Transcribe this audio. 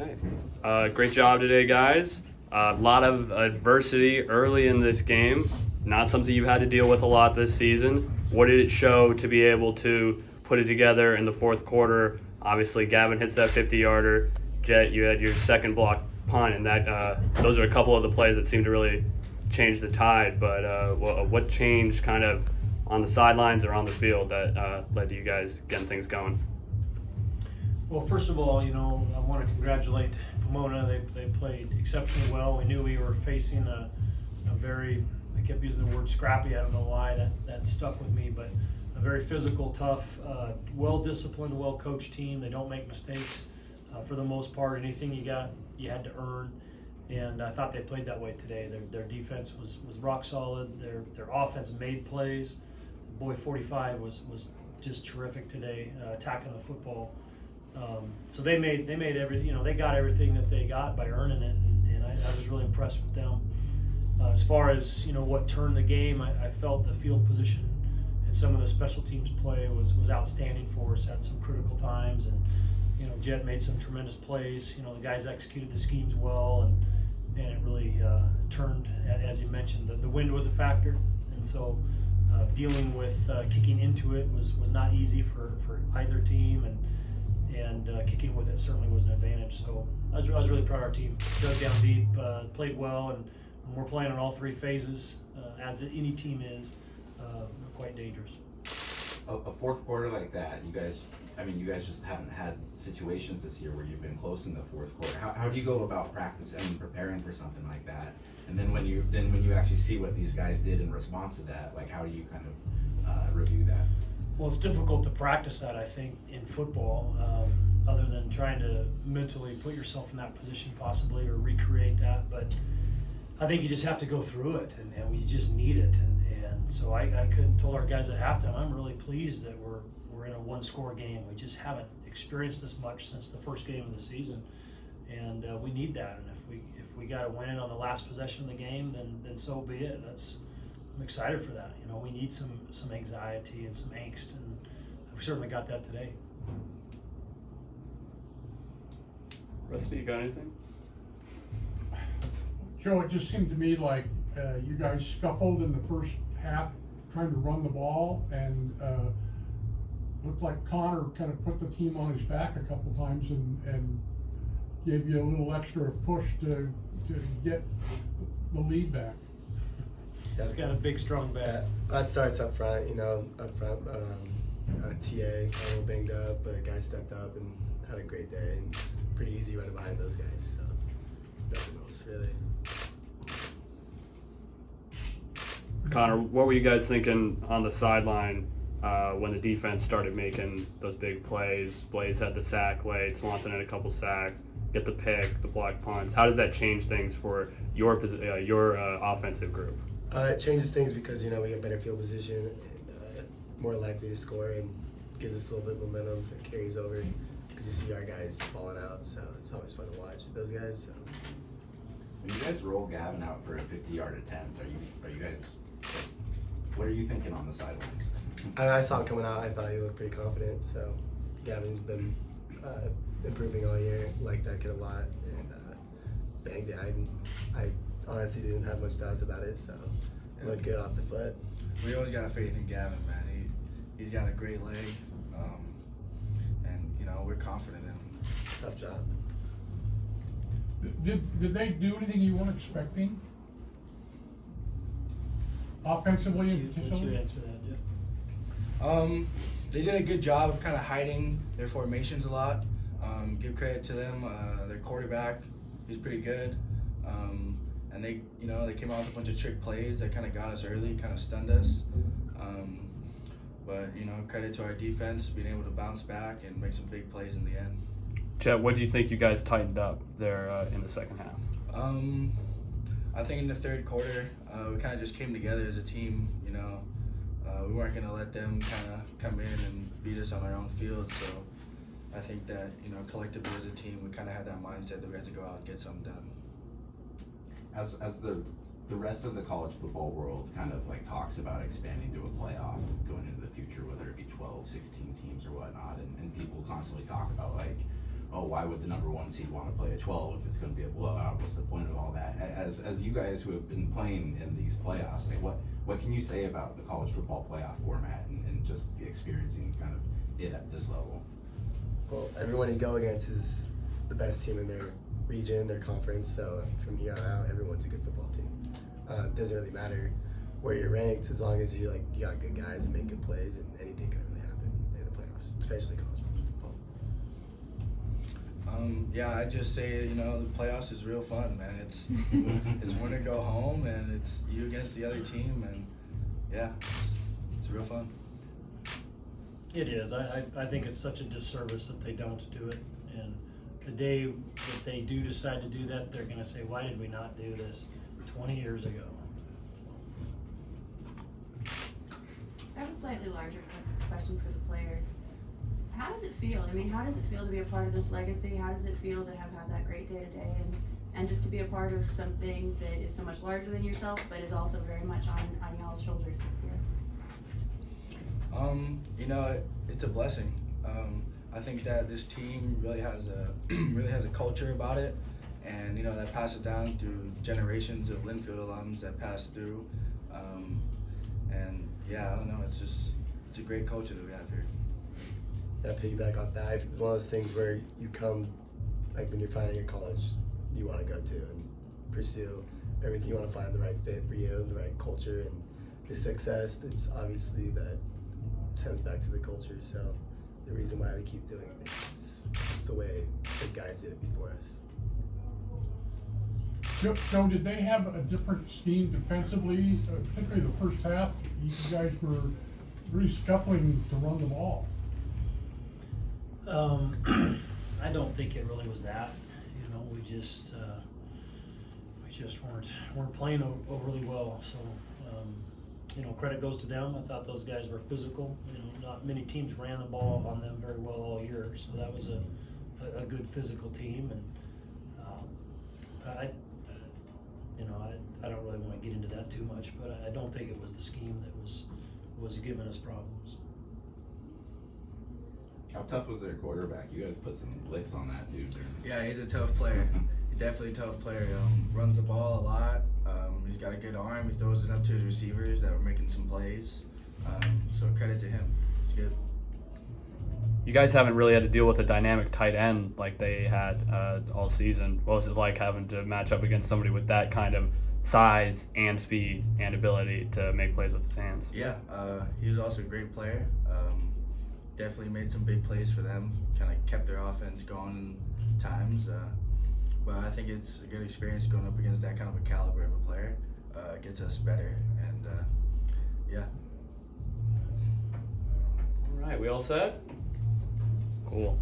Okay. Great job today, guys. A lot of adversity early in this game. Not something you've had to deal with a lot this season. What did it show to be able to put it together in the fourth quarter? Obviously, Gavin hits that 50-yarder. Jett, you had your second block punt, and that those are a couple of the plays that seemed to really change the tide. But what changed kind of on the sidelines or on the field that led to you guys getting things going? Well, first of all, I want to congratulate Pomona. They played exceptionally well. We knew we were facing a very, I kept using the word scrappy, I don't know why, that stuck with me, but a very physical, tough, well-disciplined, well-coached team. They don't make mistakes for the most part. Anything you got, you had to earn, and I thought they played that way today. Their defense was rock solid. Their offense made plays. Boy, 45 was just terrific today, attacking the football. So they made everything. They got everything that they got by earning it, and I was really impressed with them. As far as what turned the game, I felt the field position and some of the special teams play was outstanding for us at some critical times, and Jett made some tremendous plays. The guys executed the schemes well, and it really turned. As you mentioned, the wind was a factor, and so dealing with kicking into it was not easy for either team, and kicking with it certainly was an advantage. So I was really proud of our team. Dug down deep, played well, and when we're playing on all three phases, as any team is, we're quite dangerous. A fourth quarter like that, you guys just haven't had situations this year where you've been close in the fourth quarter. How do you go about practicing and preparing for something like that? And then when you actually see what these guys did in response to that, like how do you kind of review that? Well, it's difficult to practice that, I think, in football, other than trying to mentally put yourself in that position possibly or recreate that. But I think you just have to go through it, and we just need it. And so I told our guys at halftime, I'm really pleased that we're in a one-score game. We just haven't experienced this much since the first game of the season, and we need that. And if we got to win it on the last possession of the game, then so be it. I'm excited for that. We need some anxiety and some angst, and we certainly got that today. Rusty, you got anything? Joe, it just seemed to me like you guys scuffled in the first half trying to run the ball, and looked like Connor kind of put the team on his back a couple times and gave you a little extra push to get the lead back. He's got a big, strong back. That starts up front, up front. TA, a little banged up, but guys stepped up and had a great day. And it's pretty easy running behind those guys, so nothing else really. Connor, what were you guys thinking on the sideline when the defense started making those big plays? Blaze had the sack late, Swanson had a couple sacks, get the pick, the block punts. How does that change things for your offensive group? It changes things because we get better field position and more likely to score, and gives us a little bit of momentum that carries over because you see our guys balling out. So it's always fun to watch those guys. So. When you guys roll Gavin out for a 50-yard attempt, are you guys? What are you thinking on the sidelines? I saw him coming out. I thought he looked pretty confident. So Gavin's been improving all year. Like that kid a lot, and banged it. I honestly didn't have much doubts about it. So looked good off the foot. We always got faith in Gavin, man. He's got a great leg, and we're confident in him. Tough job. Did they do anything you weren't expecting? Offensively in Let particular? you answer that, Jett. They did a good job of kind of hiding their formations a lot. Give credit to them. Their quarterback, he's pretty good. And they came out with a bunch of trick plays that kind of got us early, kind of stunned us. But credit to our defense being able to bounce back and make some big plays in the end. Jett, what do you think you guys tightened up there in the second half? I think in the third quarter, we kind of just came together as a team. We weren't going to let them kind of come in and beat us on our own field. So I think that, collectively as a team, we kind of had that mindset that we had to go out and get something done. As the rest of the college football world kind of like talks about expanding to a playoff going into the future, whether it be 12, 16 teams or whatnot, and people constantly talk about like oh, why would the number 1 seed want to play a 12 if it's going to be a blowout? What's the point of all that? As you guys who have been playing in these playoffs, like what can you say about the college football playoff format and just experiencing kind of it at this level? Well, everyone you go against is the best team in their region, their conference. So from here on out, everyone's a good football team. It doesn't really matter where you're ranked as long as you got good guys and make good plays, and anything can really happen in the playoffs, especially college football. Yeah, I just say, the playoffs is real fun, man. It's win or go home, and it's you against the other team, and yeah, it's real fun. It is. I think it's such a disservice that they don't do it. And the day that they do decide to do that, they're going to say, why did we not do this 20 years ago? I have a slightly larger question for the players. How does it feel? I mean, how does it feel to be a part of this legacy? How does it feel to have had that great day-to-day and just to be a part of something that is so much larger than yourself, but is also very much on y'all's shoulders this year? It's a blessing. I think that this team really has a culture about it, and that passes down through generations of Linfield alums that pass through. And yeah, I don't know. It's a great culture that we have here. Yeah, piggyback off that. It's one of those things where you come, like when you're finding a college you want to go to and pursue everything. You want to find the right fit for you, the right culture, and the success. That's obviously that stems back to the culture. So the reason why we keep doing this is the way the guys did it before us. Joe, did they have a different scheme defensively, particularly the first half? You guys were really scuffling to run the ball. I don't think it really was that. We just weren't playing overly well. So credit goes to them. I thought those guys were physical. Not many teams ran the ball on them very well all year. So that was a good physical team. And I don't really want to get into that too much, but I don't think it was the scheme that was giving us problems. How tough was their quarterback? You guys put some licks on that dude. Yeah, he's a tough player. Definitely a tough player. Runs the ball a lot. He's got a good arm. He throws it up to his receivers that were making some plays. So credit to him. It's good. You guys haven't really had to deal with a dynamic tight end like they had all season. What was it like having to match up against somebody with that kind of size and speed and ability to make plays with his hands? Yeah, he was also a great player. Definitely made some big plays for them. Kind of kept their offense going times. But I think it's a good experience going up against that kind of a caliber of a player. It gets us better, and yeah. All right, we all set? Cool.